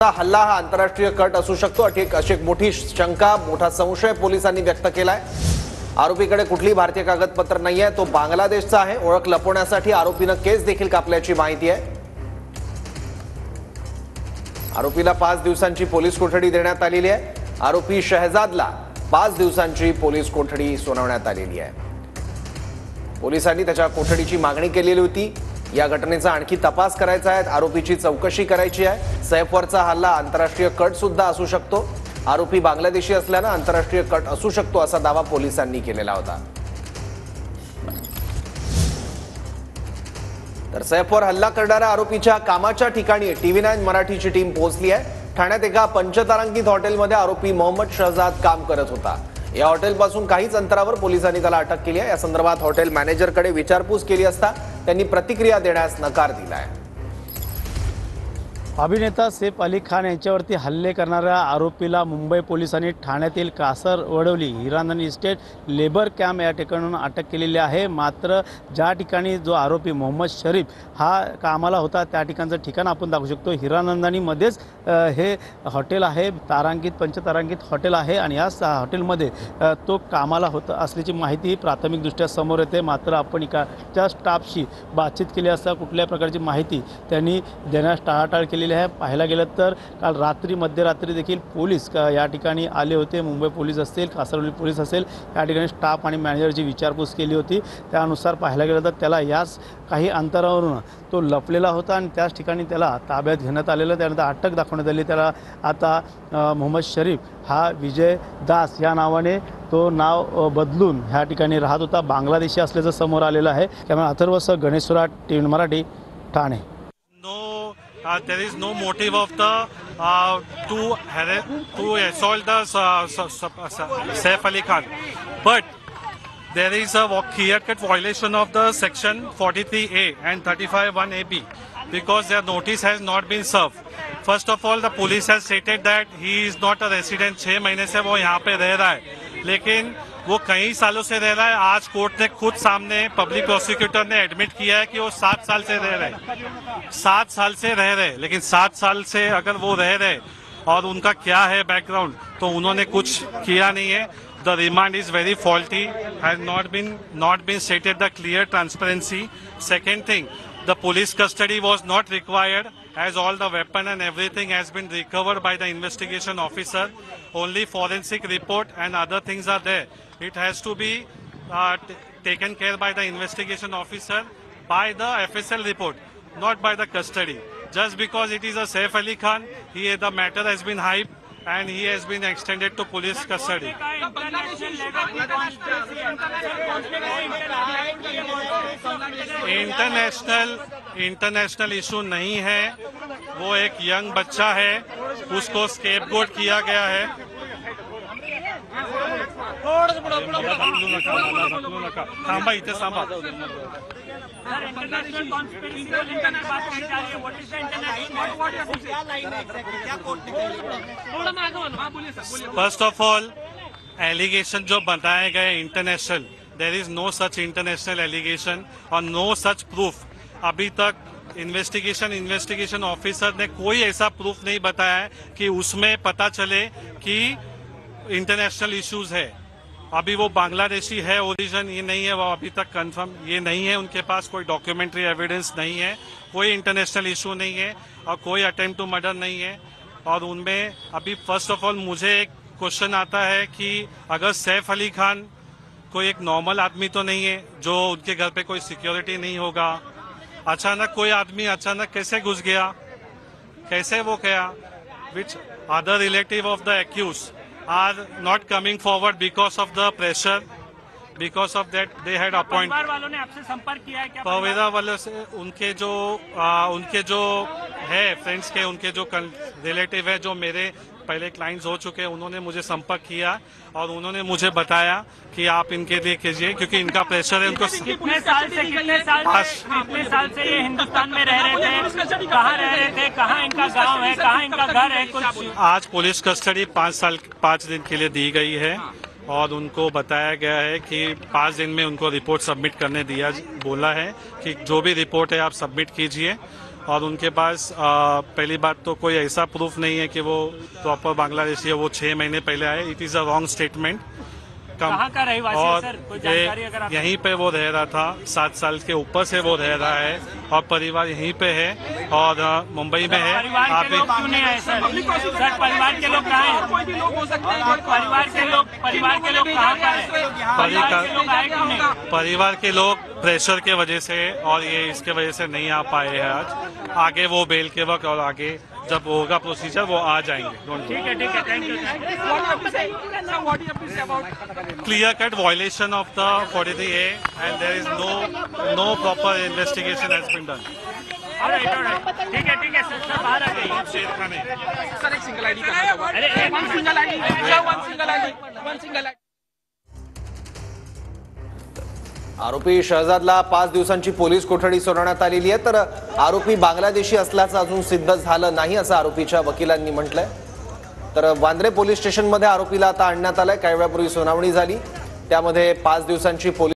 हल्ला हा आंतरराष्ट्रीय कट असू शकतो अशी एक मोठी शंका, मोठा संशय पोलिसांनी व्यक्त केलाय। आरोपीकडे कुठली भारतीय कागदपत्र नाहीये, तो बांगलादेशचा आहे। ओळख लपवण्यासाठी आरोपीनं केस देखील कापल्याची माहिती आहे। आरोपीला 5 दिवसांची पोलीस कोठडी देण्यात आलेली आहे। आरोपी शहजादला 5 दिवसांची पोलीस कोठडी सुनावण्यात आलेली आहे। पोलिसांनी त्याच्या कोठडीची मागणी केलेली होती। या घटनेचा आणखी तपास करायचा आहे, आरोपीची चौकशी करायची आहे। सैफवरचा हल्ला आंतरराष्ट्रीय कट सुद्धा असू शकतो। आरोपी बांगलादेशी असल्याने आंतरराष्ट्रीय कट असू शकतो असा दावा पोलिसांनी केलेला होता। तर सैफवर हल्ला करणाऱ्या आरोपीच्या कामाच्या ठिकाणी TV9 मराठीची टीम पोहोचली आहे। ठाण्यात एका पंचतारांकित हॉटेलमध्ये आरोपी मोहम्मद शहजाद काम करत होता। या हॉटेलपासून काहीच अंतरावर पोलिसांनी त्याला अटक केली आहे। या संदर्भात हॉटेल मॅनेजरकडे विचारपूस केली असता त्यांनी प्रतिक्रिया देण्यास नकार दिलाय। अभिनेता सैफ अली खान यांच्यावरती हल्ले करणाऱ्या आरोपीला मुंबई पोलिसांनी ठाण्यातील Kasarvadavali Hiranandani estate labour camp या ठिकाणून अटक केलेली आहे। मात्र ज्या ठिकाणी जो आरोपी मोहम्मद शरीफ हा कामाला होता त्या ठिकाणचं ठिकाण आपण दाखवू शकतो। हिरानंदानीमध्येच हे हॉटेल आहे, पंचतारांकित हॉटेल आहे आणि या हॉटेलमध्ये तो कामाला होता असल्याची माहिती प्राथमिकदृष्ट्या समोर येते। मात्र आपण इकडच्या स्टाफशी बातचीत केली असता कुठल्या प्रकारची माहिती त्यांनी देण्यास टाळाटाळ केली आहे। पाहायला गेलं तर काल रात्री मध्यरात्री देखील पोलीस या ठिकाणी आले होते। मुंबई पोलीस असतील, कासरवली पोलीस असेल, या ठिकाणी स्टाफ आणि मॅनेजरची विचारपूस केली होती। त्यानुसार पाहायला गेलं तर त्याला याच काही अंतरावरून तो लपलेला होता आणि त्याच ठिकाणी त्याला ताब्यात घेण्यात आलेलं, त्यानंतर अटक दाखवण्यात आली। त्याला आता मोहम्मद शरीफ हा विजय दास या नावाने तो नाव बदलून ह्या ठिकाणी राहत होता, बांगलादेशी असल्याचं समोर आलेलं आहे। त्यामुळे अथर्वसह गणेश सुराट, TV9 Marathi, Thane. There is no motive of the to assault the Saif Ali Khan, but there is a clear-cut violation of the section 43A and 35(1)AB because their notice has not been served. First of all, the police has stated that he is not a resident। 6 महीने से वो यहाँ पे रह रहा है, लेकिन वो कई सालों से रह रहा है। आज कोर्ट ने खुद सामने पब्लिक प्रोसिक्यूटर ने एडमिट किया है कि वो 7 साल से रह रहे, 7 साल से रह रहे। लेकिन 7 साल से अगर वो रह रहे और उनका क्या है बैकग्राउंड, तो उन्होंने कुछ किया नहीं है। The remand is very faulty, has not been stated the clear transparency. Second thing, the police custody was not required as all the weapon and everything has been recovered by the investigation officer. Only forensic report and other things are there. It has to be taken care by the investigation officer by the FSL report, not by the custody. Just because it is a Saif Ali Khan, the matter has been hyped and he has been extended to police custody. International issue नहीं है, वो एक young बच्चा है, उसको scapegoat किया गया है। थांबा इथे थांबा। फर्स्ट ऑफ ऑल, एलिगेशन जो बताए गए international, there is no such international allegation और नो सच प्रूफ। अभी तक इन्वेस्टिगेशन ऑफिसर ने कोई ऐसा प्रूफ नहीं बताया है कि उसमें पता चले कि इंटरनेशनल इश्यूज है। अभी वो बांग्लादेशी है ओरिजिन, ये नहीं है, वो अभी तक कंफर्म ये नहीं है। उनके पास कोई डॉक्यूमेंट्री एविडेंस नहीं है, कोई इंटरनेशनल इशू नहीं है और कोई अटेम्प्ट टू मर्डर नहीं है। और उनमें अभी फर्स्ट ऑफ ऑल मुझे एक क्वेश्चन आता है कि अगर सैफ अली खान कोई एक नॉर्मल आदमी तो नहीं है जो उनके घर पे कोई सिक्योरिटी नहीं होगा, अचानक कोई आदमी अचानक कैसे घुस गया, कैसे वो गया? Which other relative of the accuse are not coming forward because of the pressure, because of that they had appointed। परिवार वालों ने आपसे संपर्क किया है क्या? परिवार वालों से उनके जो है फ्रेंड्स के, उनके जो रिलेटिव है जो मेरे पहले क्लाइंट्स हो चुके हैं, उन्होंने मुझे संपर्क किया और उन्होंने मुझे बताया कि आप इनके लिए कीजिए क्योंकि इनका प्रेशर है। उनको कितने साल से ये हिंदुस्तान में रह रहे थे, कहाँ रह रहे थे, कहाँ इनका गांव है, कहाँ इनका घर है? कुछ आज पुलिस कस्टडी 5 दिन के लिए दी गई है और उनको बताया गया है कि 5 दिन में उनको रिपोर्ट सबमिट करने बोला है कि जो भी रिपोर्ट है आप सबमिट कीजिए और उनके पास पहली बात तो कोई ऐसा प्रूफ नहीं है कि वो प्रॉपर बांग्लादेशी है, वो 6 महीने पहले आए। It is a wrong statement. कहाँ का रहवासी है सर? कोई जानकारी अगर आप... यहीं पे वो रह रहा था, 7 साल के ऊपर से वो रह रहा है और परिवार यहीं पे है और मुंबई में है। परिवार के लोग क्यों नहीं आए सर? सर परिवार के लोग कहाँ हैं? परिवार के लोग कहाँ पर हैं? परिवार के लोग आए क्यों नहीं? परिवार के लोग प्रेशर के वजह से और ये इसके वजह से नहीं आ पाए हैं आज। आगे वो बेल के वक्त और आगे जब होगा प्रोसीजर वो आ जाएंगे। ठीक है, thank you. Clear cut violation of the 43A and there is no proper investigation has been done. Alright. ठीक है सर बाहर आ गई। शेर खान है। सर एक सिंगल आईडी करना होगा। अरे वन सिंगल आईडी। आरोपी शहजादला 5 दिवसांची पोलीस कोठडी सुनावण्यात आलेली आहे, तर आरोपी बांगलादेशी असल्याचं अजून सिद्ध झालं नाही असं आरोपीच्या वकिलांनी म्हटलंय। तर वांद्रे पोलीस स्टेशनमध्ये आरोपीला आता आणण्यात आलंय। काही वेळापूर्वी सुनावणी झाली, त्यामध्ये 5 दिवसांची पोलीस